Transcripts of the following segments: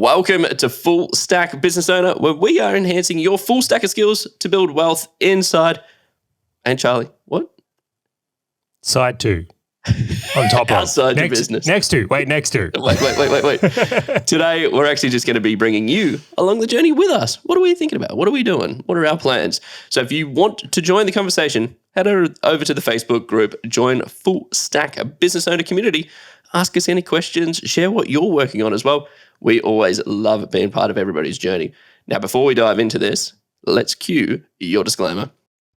Welcome to Full Stack Business Owner, where we are enhancing your full stack of skills to build wealth inside. And Charlie, what? Side 2. On top of. Outside your business. Next to. Wait. Today, we're actually just going to be bringing you along the journey with us. What are we thinking about? What are we doing? What are our plans? So if you want to join the conversation, head over to the Facebook group, join Full Stack Business Owner community, ask us any questions, share what you're working on as well. We always love being part of everybody's journey. Now, before we dive into this, let's cue your disclaimer.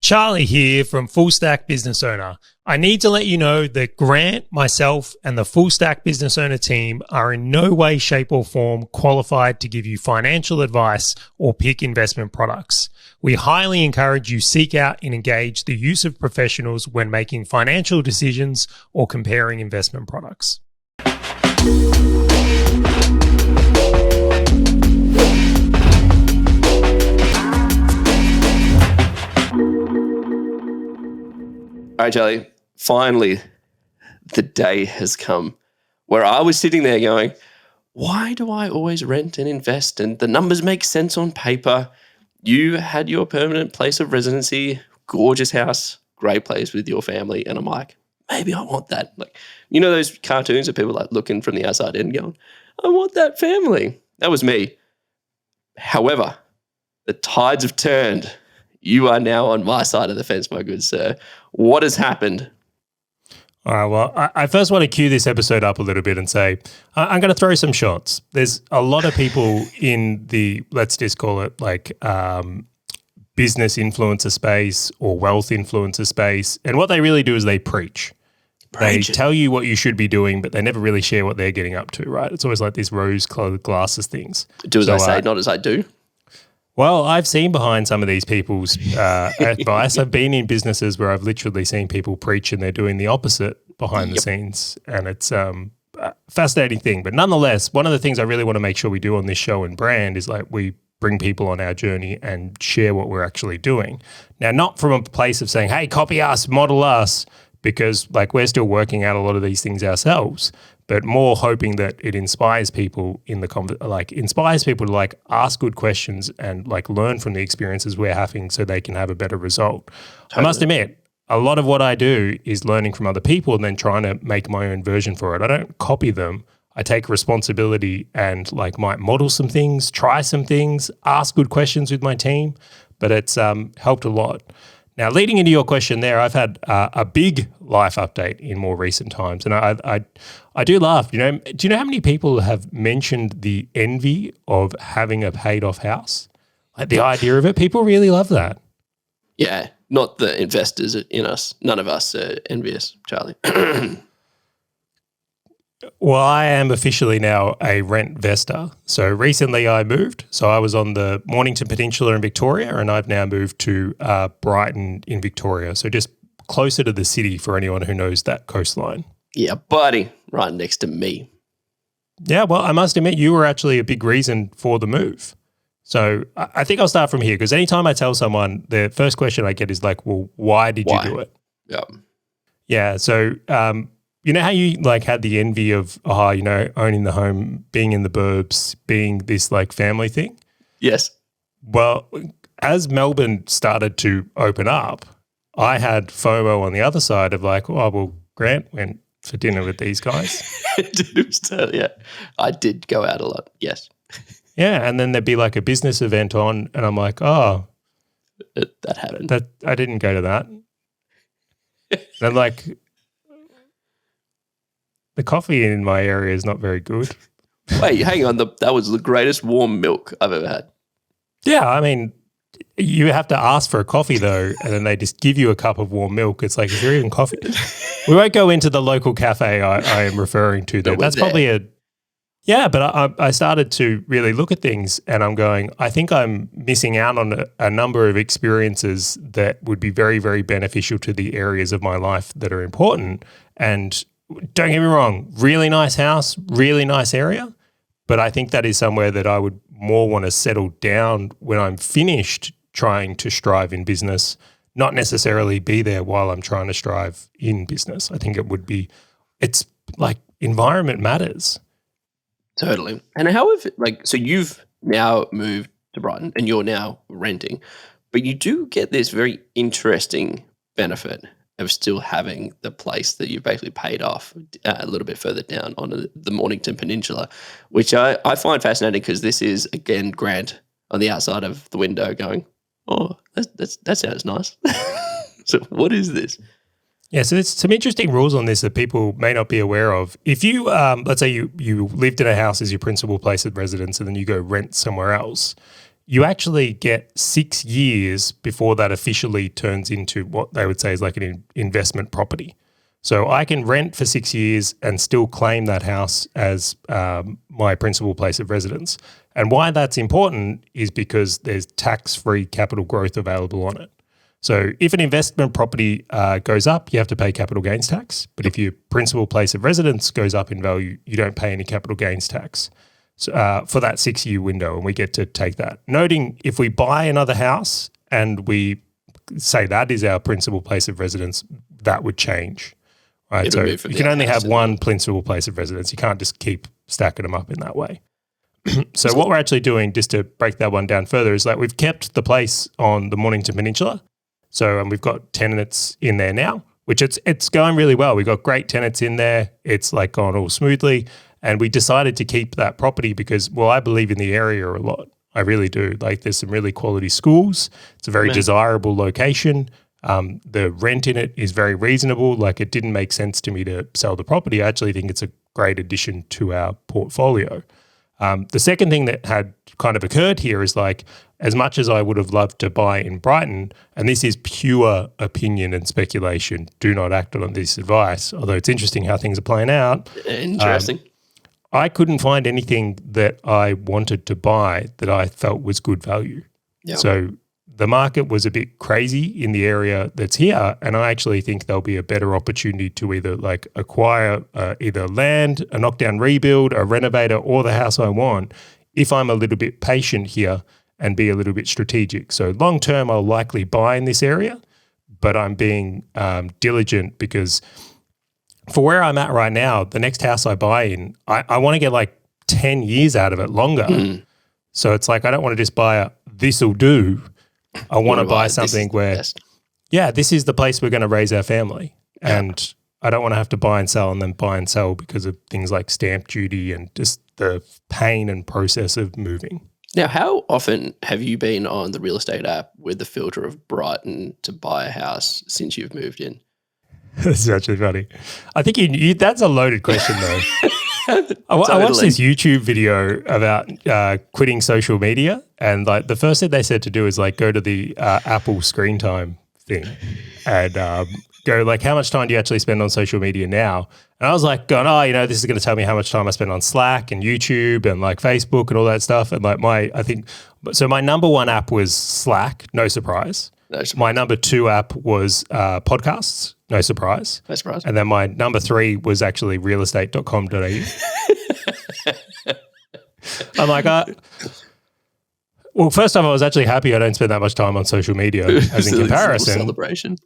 Charlie here from Full Stack Business Owner. I need to let you know that Grant, myself, and the Full Stack Business Owner team are in no way, shape, or form qualified to give you financial advice or pick investment products. We highly encourage you seek out and engage the use of professionals when making financial decisions or comparing investment products. All right, Charlie, finally, the day has come where I was sitting there going, why do I always rent and invest? And the numbers make sense on paper. You had your permanent place of residency, gorgeous house, great place with your family. And I'm like, maybe I want that. Like, you know those cartoons of people like looking from the outside in going, I want that family. That was me. However, the tides have turned. You are now on my side of the fence, my good sir. What has happened? All right, well, I first want to cue this episode up a little bit and say, I'm going to throw some shots. There's a lot of people in the, let's just call it like business influencer space or wealth influencer space. And what they really do is they preach. They tell you what you should be doing, but they never really share what they're getting up to, right? It's always like these rose-colored glasses things. Do as I say, not as I do. Well, I've seen behind some of these people's advice. I've been in businesses where I've literally seen people preach and they're doing the opposite behind the scenes. And it's a fascinating thing. But nonetheless, one of the things I really want to make sure we do on this show and brand is like we bring people on our journey and share what we're actually doing. Now, not from a place of saying, hey, copy us, model us, because like we're still working out a lot of these things ourselves, but more hoping that it inspires people inspires people to like ask good questions and like learn from the experiences we're having so they can have a better result. Totally. I must admit, a lot of what I do is learning from other people and then trying to make my own version for it. I don't copy them. I take responsibility and like might model some things, try some things, ask good questions with my team, but it's helped a lot. Now, leading into your question there, I've had a big life update in more recent times, and I do laugh. You know, do you know how many people have mentioned the envy of having a paid-off house? Like the idea of it, people really love that. Yeah, not the investors in us. None of us are envious, Charlie. Well, I am officially now a rentvestor. So recently I moved. So I was on the Mornington Peninsula in Victoria and I've now moved to Brighton in Victoria. So just closer to the city for anyone who knows that coastline. Yeah, buddy, right next to me. Yeah, well, I must admit you were actually a big reason for the move. So I think I'll start from here because anytime I tell someone, the first question I get is like, well, why did you do it? Yeah. Yeah, so you know how you like had the envy of, owning the home, being in the burbs, being this like family thing? Yes. Well, as Melbourne started to open up, I had FOMO on the other side of like, oh, well, Grant went for dinner with these guys. Yeah, I did go out a lot, yes. Yeah, and then there'd be like a business event on and I'm like, oh. That happened. I didn't go to that. And like, the coffee in my area is not very good. Wait, hang on. That was the greatest warm milk I've ever had. Yeah, I mean, you have to ask for a coffee though, and then they just give you a cup of warm milk. It's like, is there even coffee? We won't go into the local cafe I am referring to there. That's probably but I started to really look at things and I'm going, I think I'm missing out on a number of experiences that would be very, very beneficial to the areas of my life that are important. And don't get me wrong, really nice house, really nice area, but I think that is somewhere that I would more want to settle down when I'm finished trying to strive in business, not necessarily be there while I'm trying to strive in business. I think it's like environment matters. Totally. And how have so you've now moved to Brighton and you're now renting, but you do get this very interesting benefit of still having the place that you've basically paid off a little bit further down on the Mornington Peninsula, which I find fascinating because this is, again, Grant on the outside of the window going, oh, that sounds nice. So what is this? Yeah, so there's some interesting rules on this that people may not be aware of. If you, let's say you lived in a house as your principal place of residence and then you go rent somewhere else, you actually get 6 years before that officially turns into what they would say is like an investment property. So I can rent for 6 years and still claim that house as my principal place of residence. And why that's important is because there's tax-free capital growth available on it. So if an investment property goes up, you have to pay capital gains tax. But if your principal place of residence goes up in value, you don't pay any capital gains tax for that 6 year window, and we get to take that. Noting if we buy another house and we say that is our principal place of residence, that would change. Right? So you can only have one principal place of residence. You can't just keep stacking them up in that way. So what we're actually doing, just to break that one down further, is like we've kept the place on the Mornington Peninsula. So we've got tenants in there now, which it's going really well. We've got great tenants in there. It's like gone all smoothly. And we decided to keep that property because, well, I believe in the area a lot. I really do. Like there's some really quality schools. It's a very desirable location. The rent in it is very reasonable. Like it didn't make sense to me to sell the property. I actually think it's a great addition to our portfolio. The second thing that had kind of occurred here is like, as much as I would have loved to buy in Brighton, and this is pure opinion and speculation, do not act on this advice, although it's interesting how things are playing out. Interesting. I couldn't find anything that I wanted to buy that I felt was good value. Yep. So the market was a bit crazy in the area that's here, and I actually think there'll be a better opportunity to either like acquire either land, a knockdown rebuild, a renovator, or the house I want if I'm a little bit patient here and be a little bit strategic. So long term, I'll likely buy in this area, but I'm being diligent because for where I'm at right now, the next house I buy in, I want to get like 10 years out of it longer. So it's like I don't want to just buy this'll do. I want to buy something where, this is the place we're going to raise our family. Yeah. And I don't want to have to buy and sell and then buy and sell because of things like stamp duty and just the pain and process of moving. Now, how often have you been on the real estate app with the filter of Brighton to buy a house since you've moved in? That's actually funny. I think that's a loaded question though. I watched this YouTube video about quitting social media, and like the first thing they said to do is like go to the Apple screen time thing and go like, how much time do you actually spend on social media now? And I was like going, this is going to tell me how much time I spend on Slack and YouTube and like Facebook and all that stuff. And like my number one app was Slack, no surprise. My number two app was podcasts, no surprise. No surprise. And then my number three was actually realestate.com.au. I'm like, well, first off, I was actually happy I don't spend that much time on social media as in comparison. Celebration.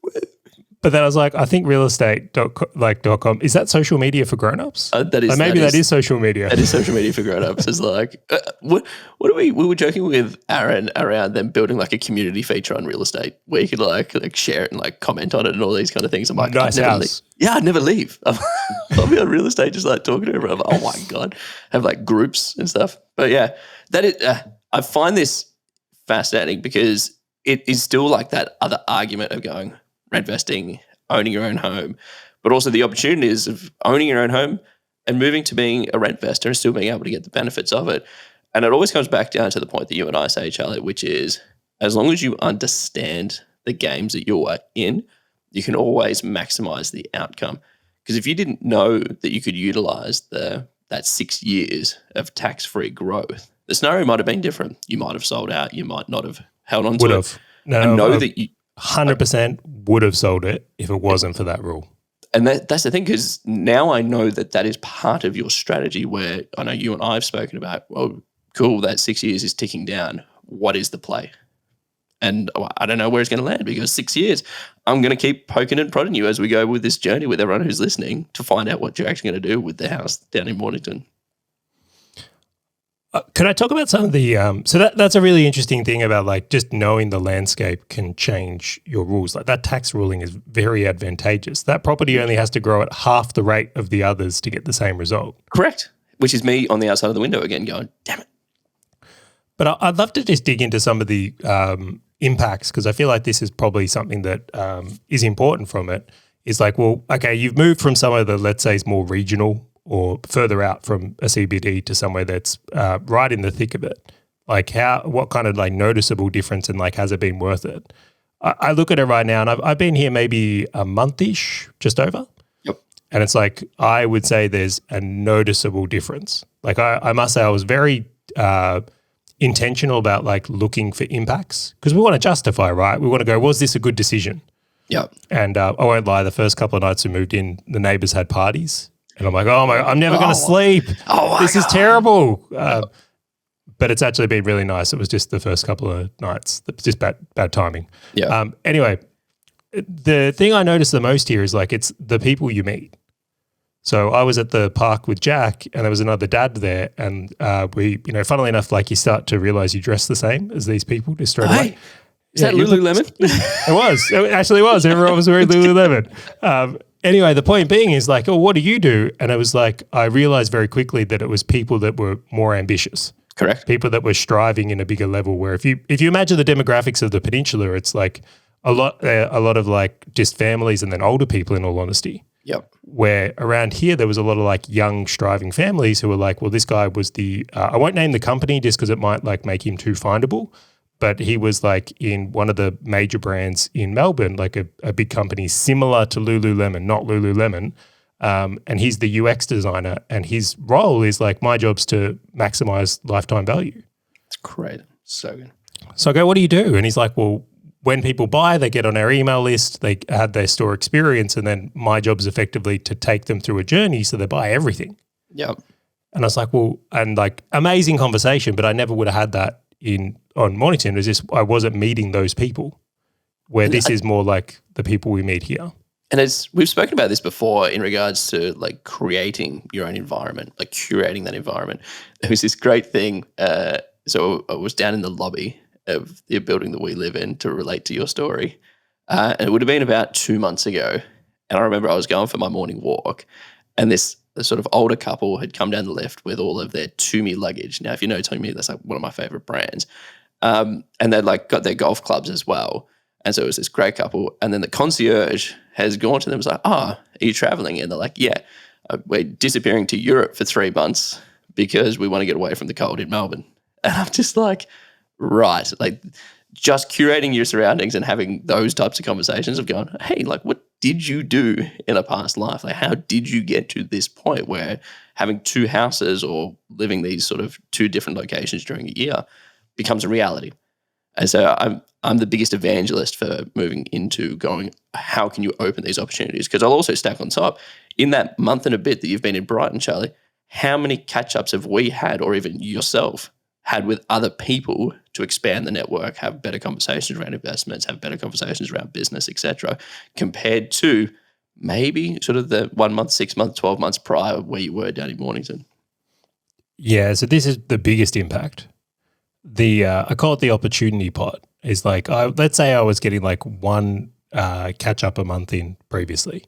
But then I was like, I think realestate.com, is that social media for grown-ups? That is. That is social media. That is social media for grown-ups. It's like, what are we were joking with Aaron around them building like a community feature on real estate where you could like share it and like comment on it and all these kind of things. I'm like, nice house. I'd never leave. I'll be on real estate just like talking to everyone. Oh my God. Have like groups and stuff. But yeah, I find this fascinating because it is still like that other argument of going, rentvesting, owning your own home, but also the opportunities of owning your own home and moving to being a rentvestor and still being able to get the benefits of it. And it always comes back down to the point that you and I say, Charlie, which is as long as you understand the games that you're in, you can always maximize the outcome. Because if you didn't know that you could utilize that 6 years of tax-free growth, the scenario might have been different. You might have sold out. You might not have held on to it. No, know that you 100% would have sold it if it wasn't for that rule. And that's the thing, because now I know that is part of your strategy where I know you and I have spoken about, well, cool, that 6 years is ticking down. What is the play? And I don't know where it's going to land because 6 years, I'm going to keep poking and prodding you as we go with this journey with everyone who's listening to find out what you're actually going to do with the house down in Mornington. Could I talk about some of the so that's a really interesting thing about like just knowing the landscape can change your rules. Like that tax ruling is very advantageous. That property only has to grow at half the rate of the others to get the same result. Correct. Which is me on the outside of the window again going, damn it. But I'd love to just dig into some of the impacts, because I feel like this is probably something that is important from it. Is like, well, okay, you've moved from somewhere that let's say is more regional or further out from a CBD to somewhere that's right in the thick of it. Like what kind of like noticeable difference, and like has it been worth it? I look at it right now, and I've been here maybe a month-ish, just over. Yep. And it's like, I would say there's a noticeable difference. Like I must say I was very intentional about like looking for impacts, because we want to justify, right? We want to go, was this a good decision? Yeah. And I won't lie, the first couple of nights we moved in, the neighbors had parties. And I'm like, oh my, I'm never going to sleep. This is terrible. But it's actually been really nice. It was just the first couple of nights. It's just bad timing. Yeah. Anyway, the thing I noticed the most here is like it's the people you meet. So I was at the park with Jack, and there was another dad there, and we, funnily enough, like you start to realize you dress the same as these people just straight away. Is that Lululemon? It was. It actually was. Everyone was wearing Lululemon. Anyway, the point being is like, oh, what do you do? And it was like, I realized very quickly that it was people that were more ambitious. Correct. People that were striving in a bigger level, where if you imagine the demographics of the peninsula, it's like a lot of like just families and then older people, in all honesty. Yep. Where around here, there was a lot of like young striving families who were like, well, this guy was I won't name the company just because it might like make him too findable, but he was like in one of the major brands in Melbourne, like a big company similar to Lululemon, not Lululemon. And he's the UX designer, and his role is like, my job's to maximize lifetime value. It's great. So good. So I go, what do you do? And he's like, well, when people buy, they get on our email list, they have their store experience, and then my job is effectively to take them through a journey so they buy everything. Yep. And I was like, well, and like amazing conversation, but I never would have had that on Mornington. It was just, I wasn't meeting those people, where this is more like the people we meet here. And we've spoken about this before in regards to like creating your own environment, like curating that environment. There was this great thing. So I was down in the lobby of the building that we live in, to relate to your story. And it would have been about 2 months ago. And I remember I was going for my morning walk, and this sort of older couple had come down the lift with all of their Toomey luggage. Now, if you know Toomey, that's like one of my favorite brands. And they'd like got their golf clubs as well. And so it was this great couple. And then the concierge has gone to them and was like, are you traveling? And they're like, yeah, we're disappearing to Europe for 3 months because we want to get away from the cold in Melbourne. And I'm just like, right, like just curating your surroundings and having those types of conversations of going, hey, like what did you do in a past life? Like how did you get to this point where having 2 houses or living these sort of 2 different locations during a year becomes a reality? And so I'm the biggest evangelist for moving into going, how can you open these opportunities? Because I'll also stack on top, in that month and a bit that you've been in Brighton, Charlie, how many catch-ups have we had, or even yourself had, with other people to expand the network, have better conversations around investments, have better conversations around business, etc., compared to maybe sort of the 1 month, 6 months, 12 months prior where you were down in Mornington? Yeah, so this is the biggest impact. I call it the opportunity pot. Is like, let's say I was getting like 1 catch up a month in previously,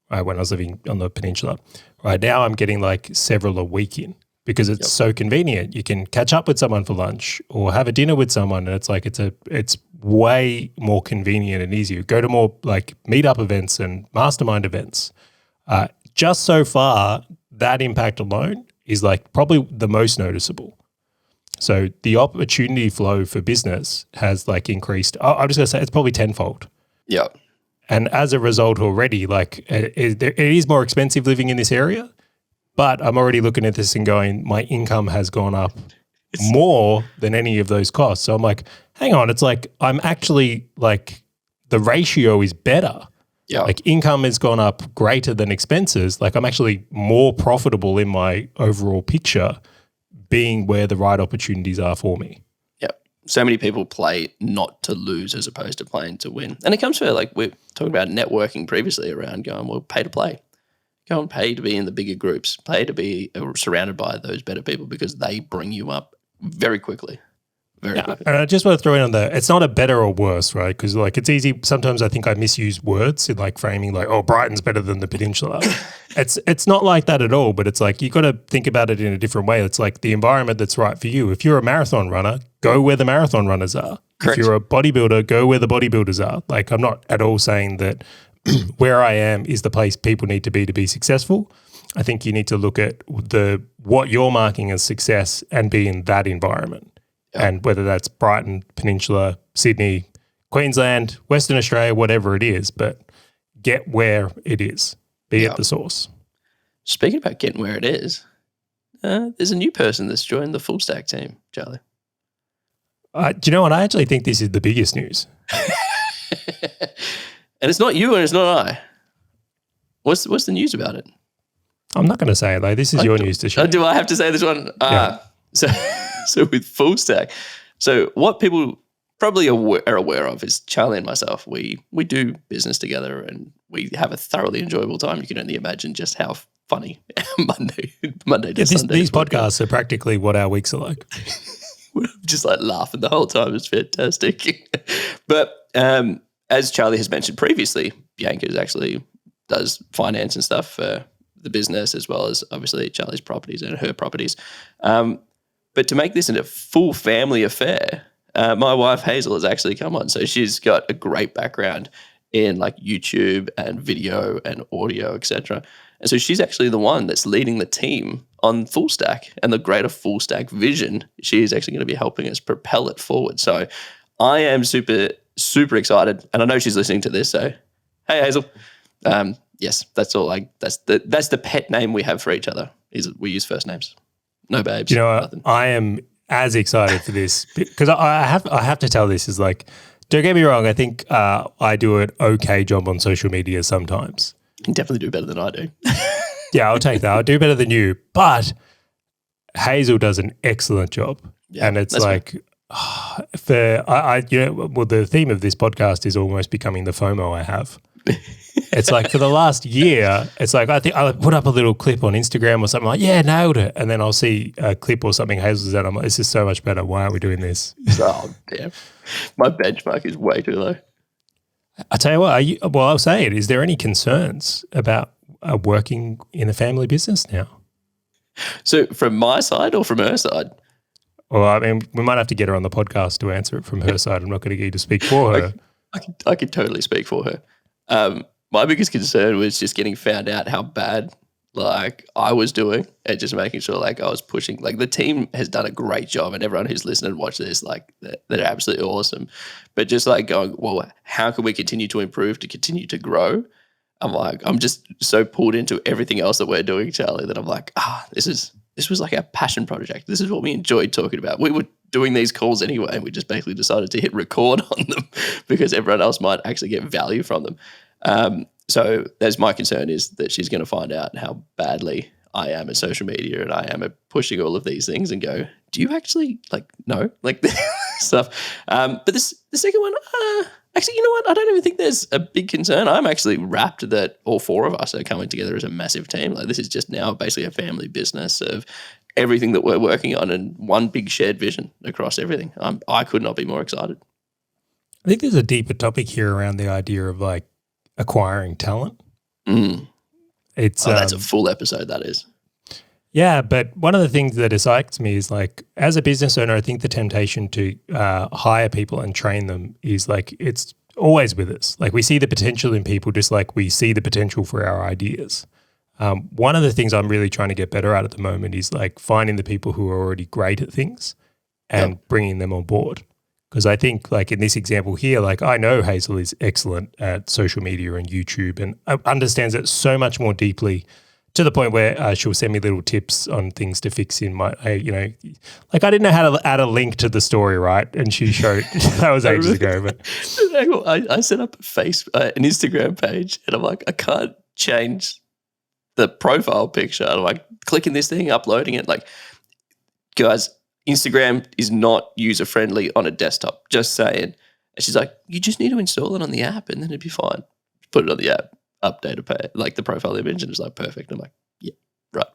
right, when I was living on the peninsula. Right now I'm getting like several a week in, because it's so convenient. You can catch up with someone for lunch or have a dinner with someone, and it's like it's way more convenient and easier. Go to more like meetup events and mastermind events. Just so far, that impact alone is like probably the most noticeable. So the opportunity flow for business has like increased. I'm just going to say it's probably tenfold. Yeah. And as a result already, like it is more expensive living in this area, but I'm already looking at this and going, my income has gone up more than any of those costs. So I'm like, hang on, it's like I'm actually like the ratio is better. Yeah. Like income has gone up greater than expenses. Like I'm actually more profitable in my overall picture, being where the right opportunities are for me. Yep. So many people play not to lose as opposed to playing to win. And it comes to like we're talking about networking previously around going, well, pay to play. Go and pay to be in the bigger groups. Pay to be surrounded by those better people because they bring you up very quickly. Very quickly. And I just want to throw in on it's not a better or worse, right? Because like it's easy. Sometimes I think I misuse words in like framing, like, oh, Brighton's better than the Peninsula. It's not like that at all. But it's like you got to think about it in a different way. It's like the environment that's right for you. If you're a marathon runner, go where the marathon runners are. Correct. If you're a bodybuilder, go where the bodybuilders are. Like I'm not at all saying that where I am is the place people need to be successful. I think you need to look at what you're marking as success and be in that environment. Yep. And whether that's Brighton, Peninsula, Sydney, Queensland, Western Australia, whatever it is, but get where it is. Be at the source. Speaking about getting where it is, there's a new person that's joined the Full Stack team, Charlie. Do you know what? I actually think this is the biggest news. And it's not you and it's not I. What's the news about it? I'm not going to say it, though. This is your news to share. Do I have to say this one? Yeah. So with Full Stack, so what people probably are aware of is Charlie and myself. We do business together and we have a thoroughly enjoyable time. You can only imagine just how funny Monday to Sunday. These podcasts are practically what our weeks are like. We're just like laughing the whole time. It's fantastic. But as Charlie has mentioned previously, Bianca actually does finance and stuff for the business as well as obviously Charlie's properties and her properties. But to make this a full family affair, my wife Hazel has actually come on. So she's got a great background in like YouTube and video and audio, etc. And so she's actually the one that's leading the team on Full Stack and the greater Full Stack vision. She is actually going to be helping us propel it forward. So I am super, super excited. And I know she's listening to this. So, hey, Hazel. Yes, that's all. That's the pet name we have for each other. Is we use first names. No babes. You know, nothing. I am as excited for this because I have to tell this is like, don't get me wrong. I think I do an okay job on social media sometimes. You can definitely do better than I do. Yeah, I'll take that. I'll do better than you. But Hazel does an excellent job, and it's like the theme of this podcast is almost becoming the FOMO I have. It's like for the last year, it's like I think I'll put up a little clip on Instagram or something like, yeah, nailed it. And then I'll see a clip or something Hazel's at. I'm like, this is so much better. Why aren't we doing this? Oh, damn. My benchmark is way too low. I tell you what, I'll say it. Is there any concerns about working in a family business now? So from my side or from her side? Well, I mean, we might have to get her on the podcast to answer it from her side. I'm not going to get you to speak for her. I can totally speak for her. My biggest concern was just getting found out how bad like I was doing and just making sure like I was pushing. Like the team has done a great job and everyone who's listened and watched this, like they're absolutely awesome. But just like going, well, how can we continue to improve, to continue to grow? I'm just so pulled into everything else that we're doing, Charlie, that I'm like, this was like our passion project. This is what we enjoyed talking about. We were doing these calls anyway, and we just basically decided to hit record on them because everyone else might actually get value from them. So that's my concern, is that she's going to find out how badly I am at social media and I am at pushing all of these things and go, do you actually know stuff? But the second one, actually, you know what? I don't even think there's a big concern. I'm actually rapt that all four of us are coming together as a massive team. Like this is just now basically a family business of everything that we're working on and one big shared vision across everything. I could not be more excited. I think there's a deeper topic here around the idea of like acquiring talent. It's that's a full episode, that is. Yeah, but one of the things that excites me is like as a business owner, I think the temptation to hire people and train them is like it's always with us. Like we see the potential in people just like we see the potential for our ideas. One of the things I'm really trying to get better at the moment is like finding the people who are already great at things and bringing them on board. Because I think like in this example here, like I know Hazel is excellent at social media and YouTube and understands it so much more deeply to the point where she'll send me little tips on things to fix in my, like I didn't know how to add a link to the story, right? And she showed, that was ages ago. But I set up an Instagram page and I'm like, I can't change the profile picture. I'm like clicking this thing, uploading it. Like, guys, Instagram is not user-friendly on a desktop, just saying. And she's like, you just need to install it on the app and then it'd be fine. Put it on the app. update a pay, like the profile image, and it's like perfect. I'm like, yeah, right.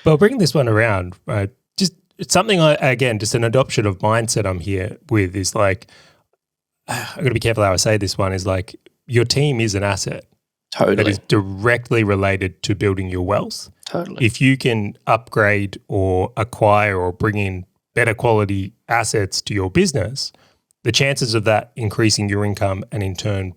But bringing this one around, right? Just it's something just an adoption of mindset I'm here with is like, I've got to be careful how I say this one, is like your team is an asset. Totally. That is directly related to building your wealth. Totally. If you can upgrade or acquire or bring in better quality assets to your business, the chances of that increasing your income and in turn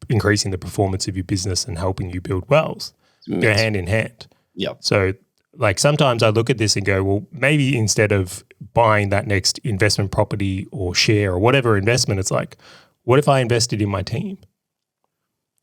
increasing the performance of your business and helping you build wealth go hand in hand. Yep. So like sometimes I look at this and go, well, maybe instead of buying that next investment property or share or whatever investment, it's like, what if I invested in my team?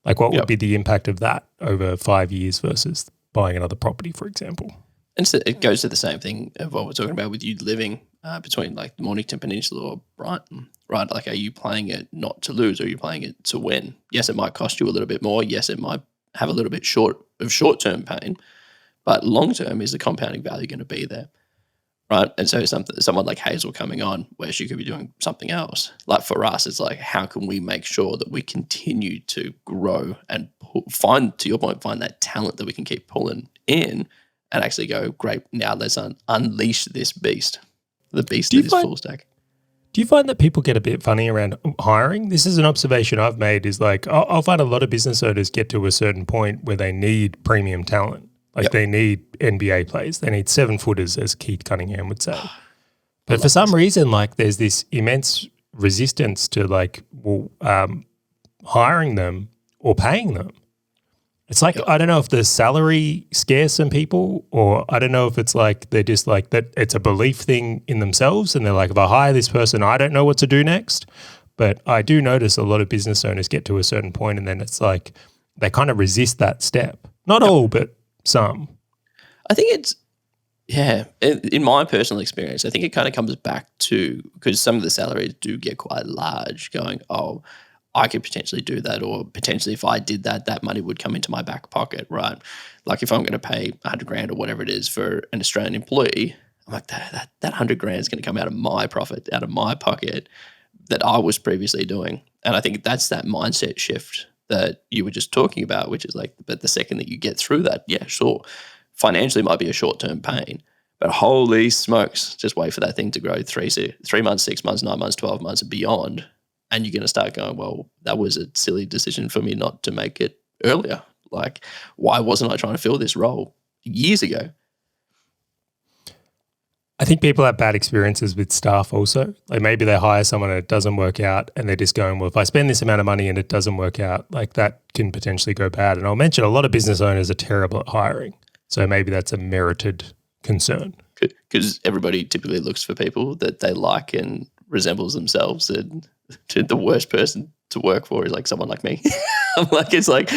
Like what would be the impact of that over 5 years versus buying another property, for example? And so it goes to the same thing of what we're talking about with you living between like Mornington Peninsula or Brighton, right? Like, are you playing it not to lose or are you playing it to win? Yes, it might cost you a little bit more. Yes, it might have a little bit short-term pain, but long-term is the compounding value going to be there, right? And so someone like Hazel coming on where she could be doing something else. Like for us, it's like, how can we make sure that we continue to grow and find that talent that we can keep pulling in and actually go, great, now let's unleash this beast, the beast that is full stack. Do you find that people get a bit funny around hiring? This is an observation I've made is like, I'll find a lot of business owners get to a certain point where they need premium talent. Like they need NBA players. They need 7-footers, as Keith Cunningham would say. But for some reason, like there's this immense resistance to like hiring them or paying them. It's like, I don't know if the salary scares some people or I don't know if it's like they're just like that it's a belief thing in themselves and they're like, if I hire this person, I don't know what to do next. But I do notice a lot of business owners get to a certain point and then it's like they kind of resist that step. Not all, but some. I think it's, in my personal experience, I think it kind of comes back to, because some of the salaries do get quite large, going, oh, I could potentially do that, or potentially if I did that, that money would come into my back pocket, right? Like if I'm going to pay $100,000 or whatever it is for an Australian employee, I'm like, that $100,000 is going to come out of my profit, out of my pocket that I was previously doing. And I think that's that mindset shift that you were just talking about, which is like, but the second that you get through that, yeah, sure, financially might be a short-term pain, but holy smokes, just wait for that thing to grow 3 months, 6 months, 9 months, 12 months and beyond. And you're going to start going, well, that was a silly decision for me not to make it earlier. Like, why wasn't I trying to fill this role years ago? I think people have bad experiences with staff also. Like maybe they hire someone and it doesn't work out and they're just going, well, if I spend this amount of money and it doesn't work out, like that can potentially go bad. And I'll mention a lot of business owners are terrible at hiring. So maybe that's a merited concern. Because everybody typically looks for people that they like and resembles themselves, and the worst person to work for is like someone like me. I'm like, it's like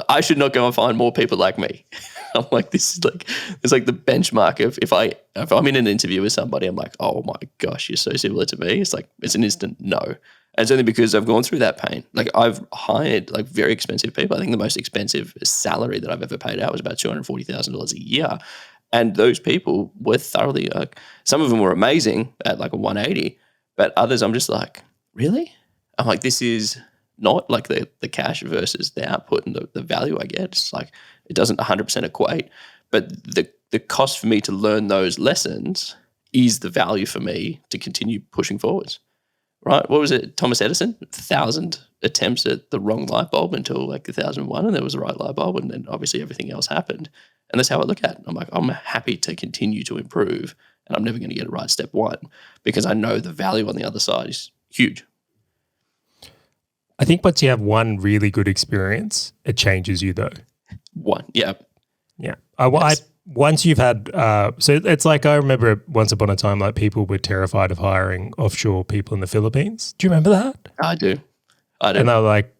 I should not go and find more people like me. I'm like, this is like, it's like the benchmark of if I'm in an interview with somebody, I'm like, oh my gosh, you're so similar to me. It's like, it's an instant no. And it's only because I've gone through that pain. Like I've hired like very expensive people. I think the most expensive salary that I've ever paid out was about $240,000 a year. And those people were thoroughly, some of them were amazing at like a 180, but others I'm just like, really? I'm like, this is not like the cash versus the output and the value I get. It's like, it doesn't 100% equate, but the cost for me to learn those lessons is the value for me to continue pushing forwards, right? What was it? Thomas Edison, 1,000 attempts at the wrong light bulb until like 1,001 and there was the right light bulb and then obviously everything else happened. And that's how I look at it. I'm like, I'm happy to continue to improve and I'm never going to get it right step one because I know the value on the other side is huge. I think once you have one really good experience, it changes you though. One, yeah. Yeah. Once you've had, so it's like I remember once upon a time, like people were terrified of hiring offshore people in the Philippines. Do you remember that? I do. And they were like,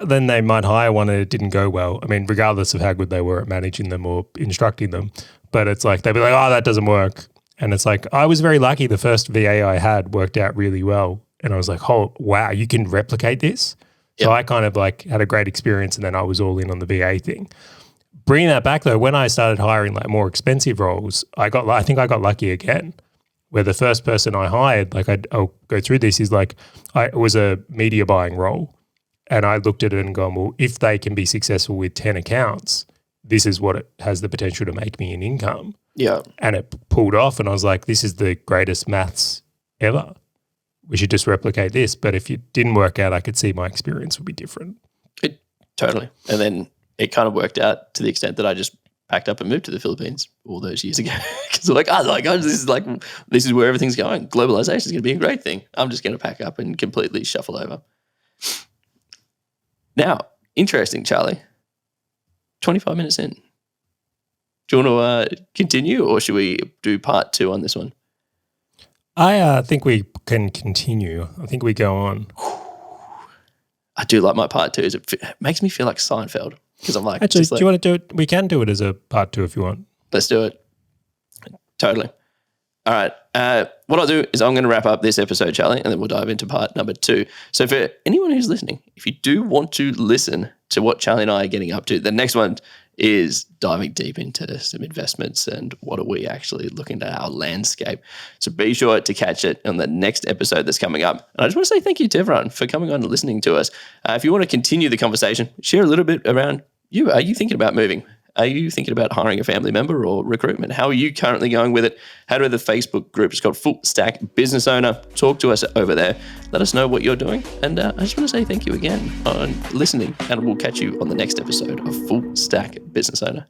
then they might hire one and it didn't go well. I mean, regardless of how good they were at managing them or instructing them. But it's like, they'd be like, oh, that doesn't work. And it's like, I was very lucky. The first VA I had worked out really well. And I was like, oh, wow, you can replicate this? Yep. So I kind of like had a great experience and then I was all in on the VA thing. Bringing that back though, when I started hiring like more expensive roles, I think I got lucky again. Where the first person I hired, like I'll go through this, is like it was a media buying role. And I looked at it and gone, well, if they can be successful with 10 accounts, this is what it has the potential to make me in income. Yeah. And it pulled off, and I was like, this is the greatest maths ever. We should just replicate this. But if it didn't work out, I could see my experience would be different. Totally. And then it kind of worked out to the extent that I just packed up and moved to the Philippines all those years ago. Because this is where everything's going. Globalization is going to be a great thing. I'm just going to pack up and completely shuffle over. Now, interesting, Charlie. 25 minutes in. Do you want to continue, or should we do part 2 on this one? I think we can continue. I think we go on. I do like my part 2s. It makes me feel like Seinfeld because I'm like, actually, do you want to do it? We can do it as a part 2 if you want. Let's do it. Totally. All right. What I'll do is I'm going to wrap up this episode, Charlie, and then we'll dive into part number 2. So for anyone who's listening, if you do want to listen to what Charlie and I are getting up to, the next one is diving deep into some investments and what are we actually looking at our landscape. So be sure to catch it on the next episode that's coming up. And I just want to say thank you to everyone for coming on and listening to us. If you want to continue the conversation, share a little bit around you. Are you thinking about moving? Are you thinking about hiring a family member or recruitment? How are you currently going with it? Head to the Facebook group. It's called Full Stack Business Owner. Talk to us over there. Let us know what you're doing. And I just want to say thank you again on listening. And we'll catch you on the next episode of Full Stack Business Owner.